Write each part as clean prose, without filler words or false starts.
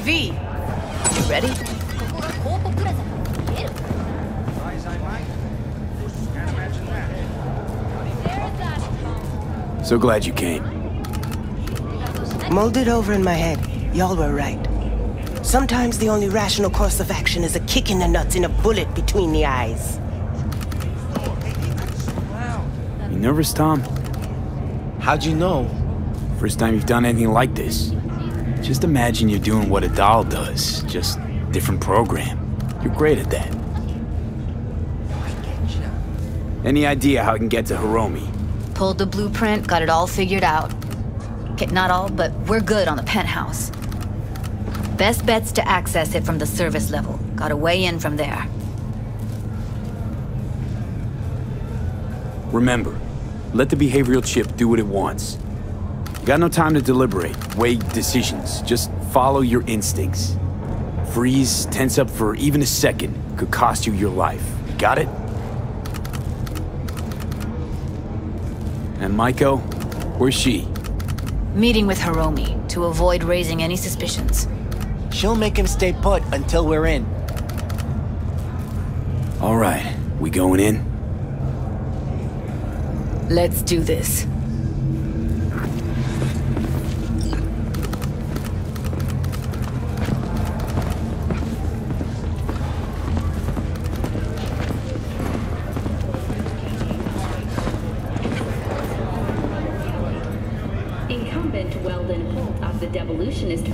V, you ready? So glad you came. Mulled it over in my head. Y'all were right. Sometimes the only rational course of action is a kick in the nuts and a bullet between the eyes. You nervous, Tom? How'd you know? First time you've done anything like this. Just imagine you're doing what a doll does, just different program. You're great at that. Any idea how I can get to Hiromi? Pulled the blueprint, got it all figured out. Okay, not all, but we're good on the penthouse. Best bet's to access it from the service level. Got a way in from there. Remember, let the behavioral chip do what it wants. You got no time to deliberate, weigh decisions. Just follow your instincts. Freeze, tense up for even a second could cost you your life. Got it? And Maiko, where's she? Meeting with Hiromi to avoid raising any suspicions. She'll make him stay put until we're in. All right, we going in? Let's do this.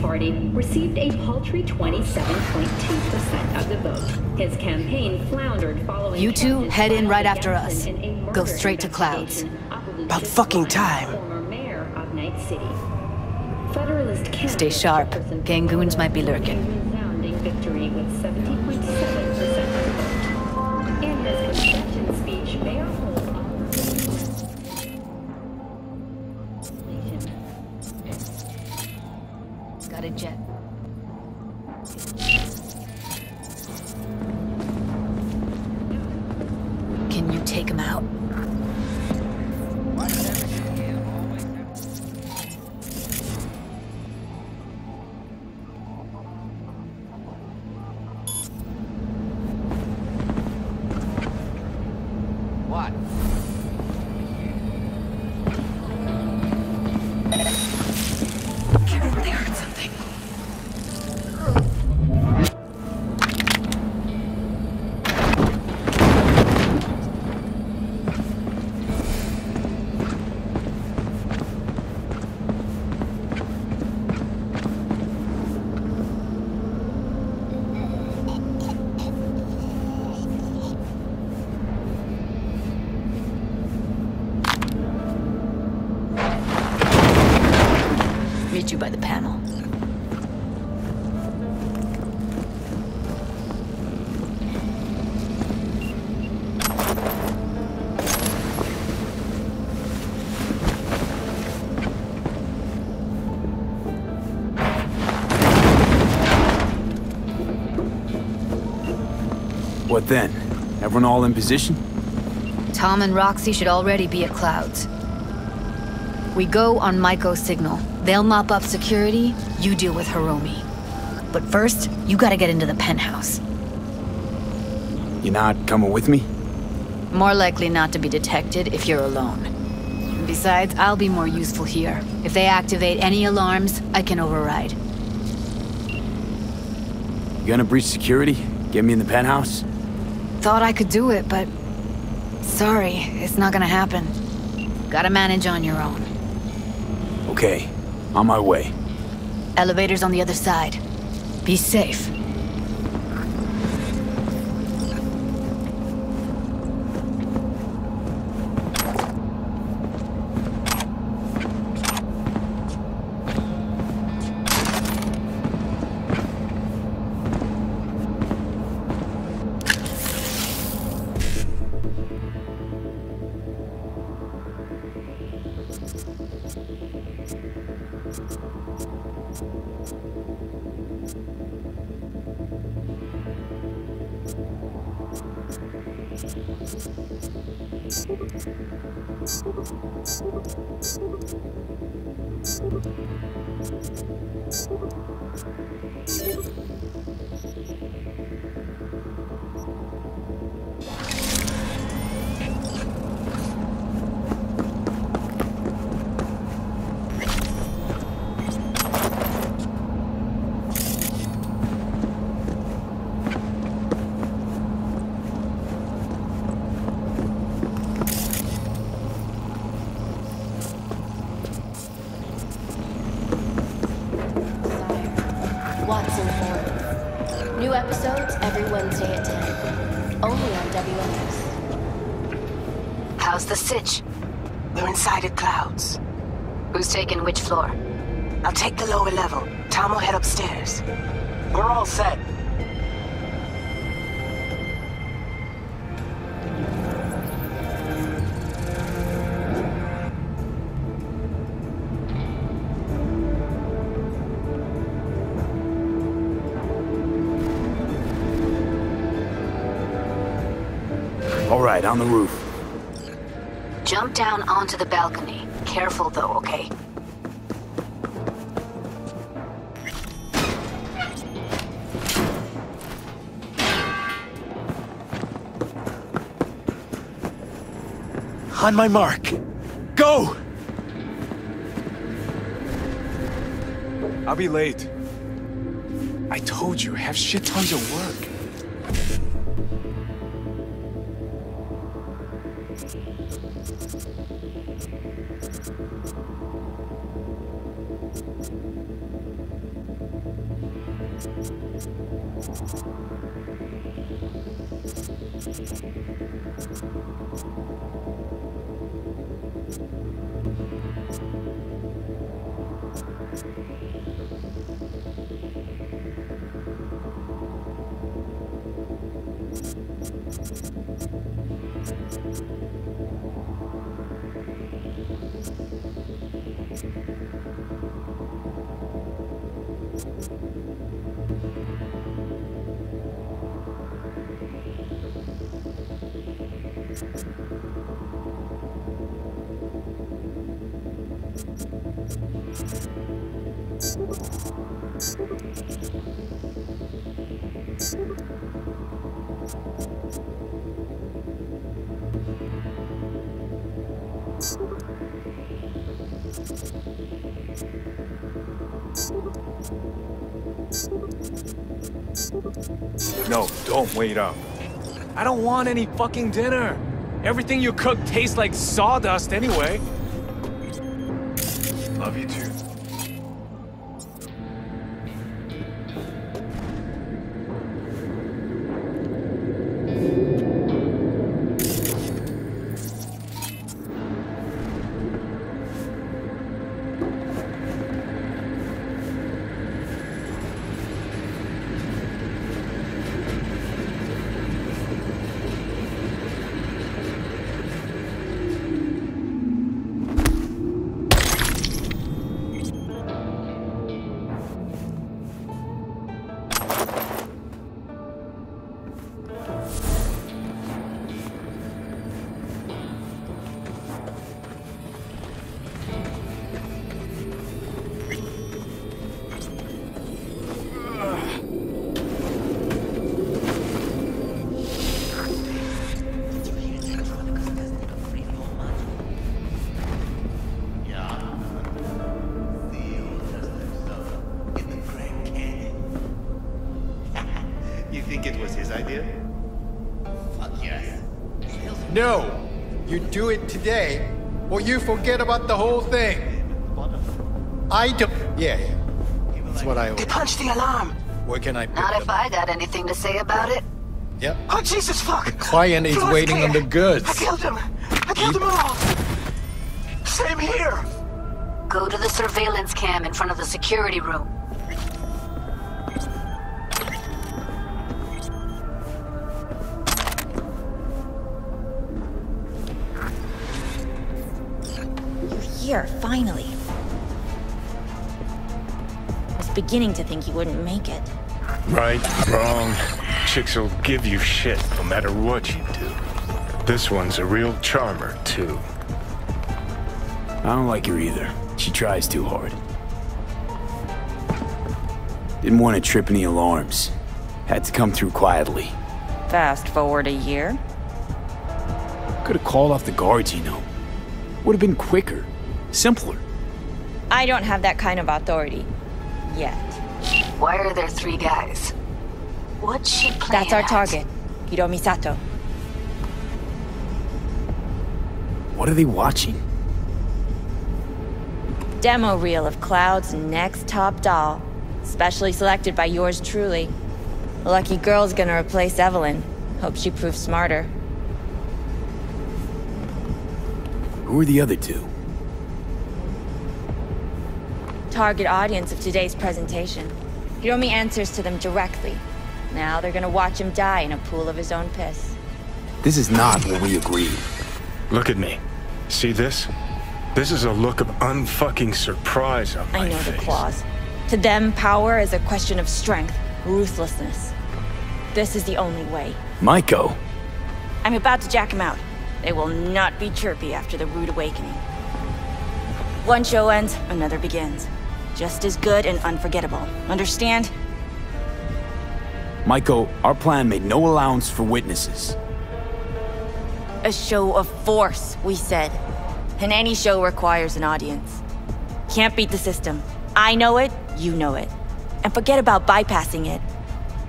Party received a paltry 27.2% of the vote. His campaign floundered following... You two head in right after us. Go straight to Clouds. About fucking time. Former mayor of Night City. Federalist Stay sharp. Gangoons might be lurking. Resounding victory with 70.7% of the vote. In his convention speech, Mayor Holt got a jet. Can you take him out? What? Careful, they heard something. Meet you by the panel. What then? Everyone all in position? Tom and Roxy should already be at Clouds. We go on Maiko's signal. They'll mop up security, you deal with Hiromi. But first, you gotta get into the penthouse. You're not coming with me? More likely not to be detected if you're alone. Besides, I'll be more useful here. If they activate any alarms, I can override. You gonna breach security? Get me in the penthouse? Thought I could do it, but... sorry, it's not gonna happen. Gotta manage on your own. Okay, on my way. Elevator's on the other side. Be safe. New episodes every Wednesday at 10. Only on WMS. How's the sitch? We're inside at Clouds. Who's taking which floor? I'll take the lower level. Tom will head upstairs. We're all set. All right, on the roof. Jump down onto the balcony. Careful though, okay? On my mark. Go! I'll be late. I told you, have shit tons of work. No, don't wait up. I don't want any fucking dinner. Everything you cook tastes like sawdust anyway. Love you too. No! You do it today, or you forget about the whole thing. I don't... Yeah. That's what I... They punched the alarm. Where can I... Not if I got anything to say about it. Yep. Oh, Jesus, fuck! The client is Floor's waiting clear. on the goods. I killed him! I killed them all! Same here! Go to the surveillance cam in front of the security room. Here, finally. I was beginning to think you wouldn't make it. Right, wrong. Chicks will give you shit no matter what you do. This one's a real charmer, too. I don't like her either. She tries too hard. Didn't want to trip any alarms. Had to come through quietly. Fast forward a year. Could have called off the guards, you know. Would have been quicker. Simpler. I don't have that kind of authority. Yet. Why are there 3 guys? What's she playing That's our at? target. Hiromi Sato. What are they watching? Demo reel of Cloud's next top doll. Specially selected by yours truly. Lucky girl's gonna replace Evelyn. Hope she proves smarter. Who are the other 2? Target audience of today's presentation. Hiromi answers to them directly. Now they're gonna watch him die in a pool of his own piss. This is not what we agreed. Look at me. See this? This is a look of unfucking surprise on my I know face. the claws. To them, power is a question of strength, ruthlessness. This is the only way. Maiko. I'm about to jack him out. They will not be chirpy after the rude awakening. One show ends, another begins. Just as good and unforgettable. Understand? Maiko, our plan made no allowance for witnesses. A show of force, we said. And any show requires an audience. Can't beat the system. I know it, you know it. And forget about bypassing it.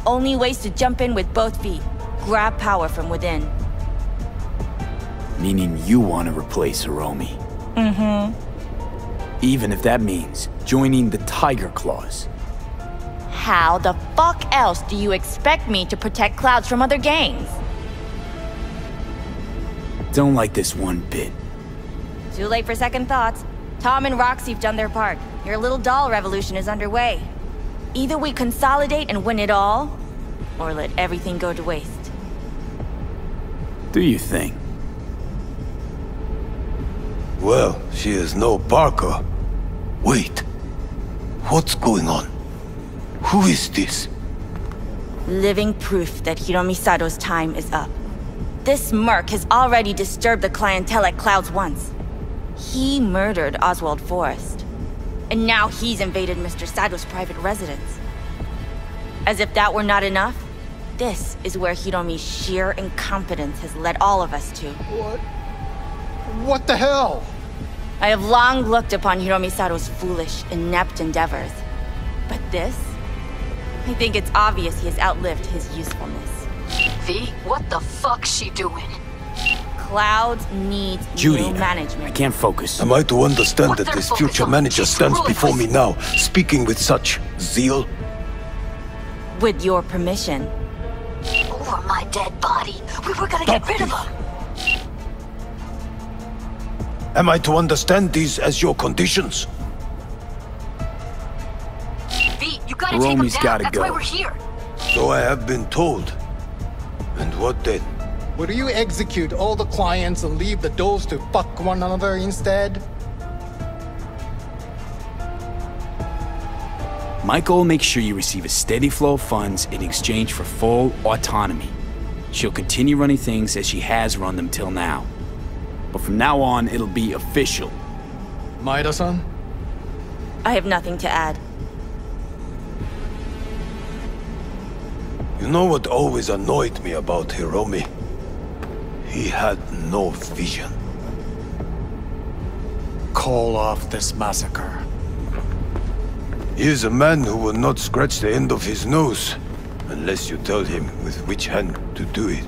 Only ways to jump in with both feet. Grab power from within. Meaning you want to replace Hiromi. Mm-hmm. Even if that means joining the Tyger Claws. How the fuck else do you expect me to protect Clouds from other gangs? Don't like this one bit. Too late for second thoughts. Tom and Roxy've done their part. Your little doll revolution is underway. Either we consolidate and win it all, or let everything go to waste. Do you think? Well, she is no Parker. Wait. What's going on? Who is this? Living proof that Hiromi Sato's time is up. This merc has already disturbed the clientele at Clouds once. He murdered Oswald Forrest. And now he's invaded Mr. Sato's private residence. As if that were not enough, this is where Hiromi's sheer incompetence has led all of us to. What the hell? I have long looked upon Hiromi Sato's foolish, inept endeavors. But this? I think it's obvious he has outlived his usefulness. V, what the fuck's she doing? Clouds needs Judy, new management. I can't focus. Am I to understand What that they're this focused future on? manager She's stands ruling before me places. now, speaking with such zeal? With your permission. Over my dead body. We were gonna get rid of him. Am I to understand these as your conditions? V, you gotta take him Hiromi's down. gotta That's go. why we're here. So I have been told. And what then? Would you execute all the clients and leave the dolls to fuck one another instead? Michael will make sure you receive a steady flow of funds in exchange for full autonomy. She'll continue running things as she has run them till now. But from now on, it'll be official. Maeda-san? I have nothing to add. You know what always annoyed me about Hiromi? He had no vision. Call off this massacre. He is a man who will not scratch the end of his nose, unless you tell him with which hand to do it.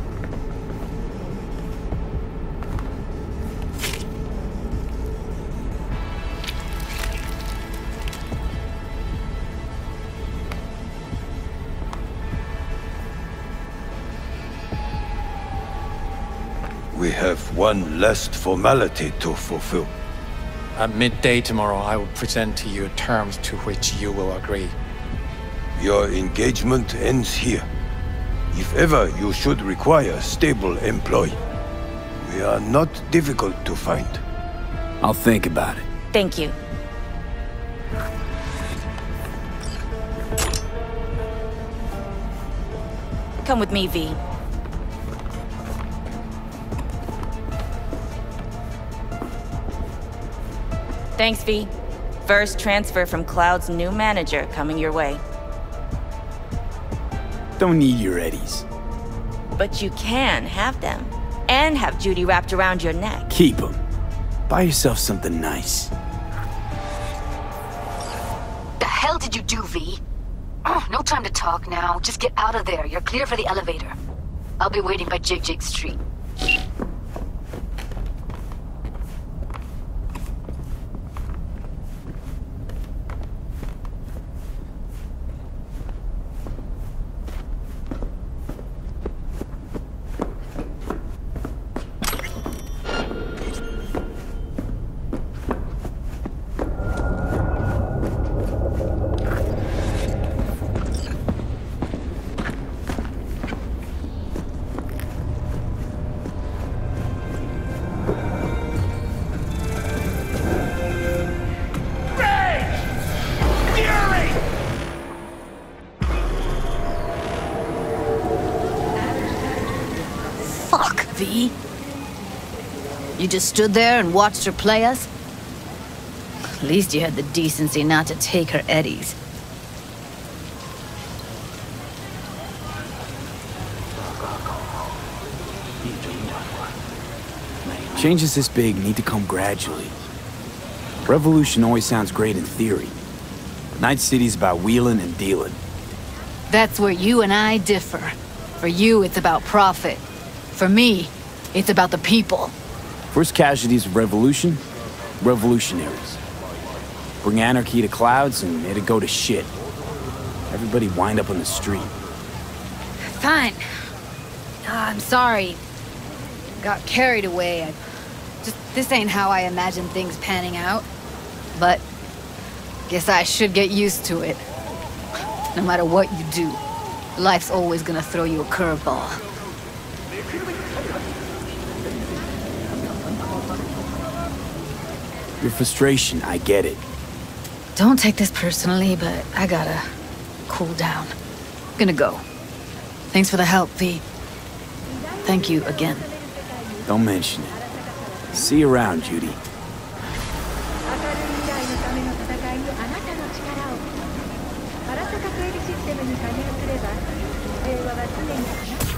We have one last formality to fulfill. At midday tomorrow, I will present to you terms to which you will agree. Your engagement ends here. If ever you should require a stable employee, we are not difficult to find. I'll think about it. Thank you. Come with me, V. Thanks, V. First transfer from Cloud's new manager coming your way. Don't need your eddies. But you can have them. And have Judy wrapped around your neck. Keep them. Buy yourself something nice. The hell did you do, V? Oh, no time to talk now. Just get out of there. You're clear for the elevator. I'll be waiting by Jig Street. V? You just stood there and watched her play us? At least you had the decency not to take her eddies. Changes this big need to come gradually. Revolution always sounds great in theory. Night City's about wheeling and dealing. That's where you and I differ. For you, it's about profit. For me, it's about the people. First casualties of revolution? Revolutionaries. Bring anarchy to Clouds and it'd go to shit. Everybody wind up on the street. Fine. I'm sorry. Got carried away. This ain't how I imagined things panning out. But guess I should get used to it. No matter what you do, life's always gonna throw you a curveball. Your frustration, I get it. Don't take this personally, but I gotta cool down. Gonna go. Thanks for the help, V. Thank you again. Don't mention it. See you around, Judy. システムに加入すれば平和は常に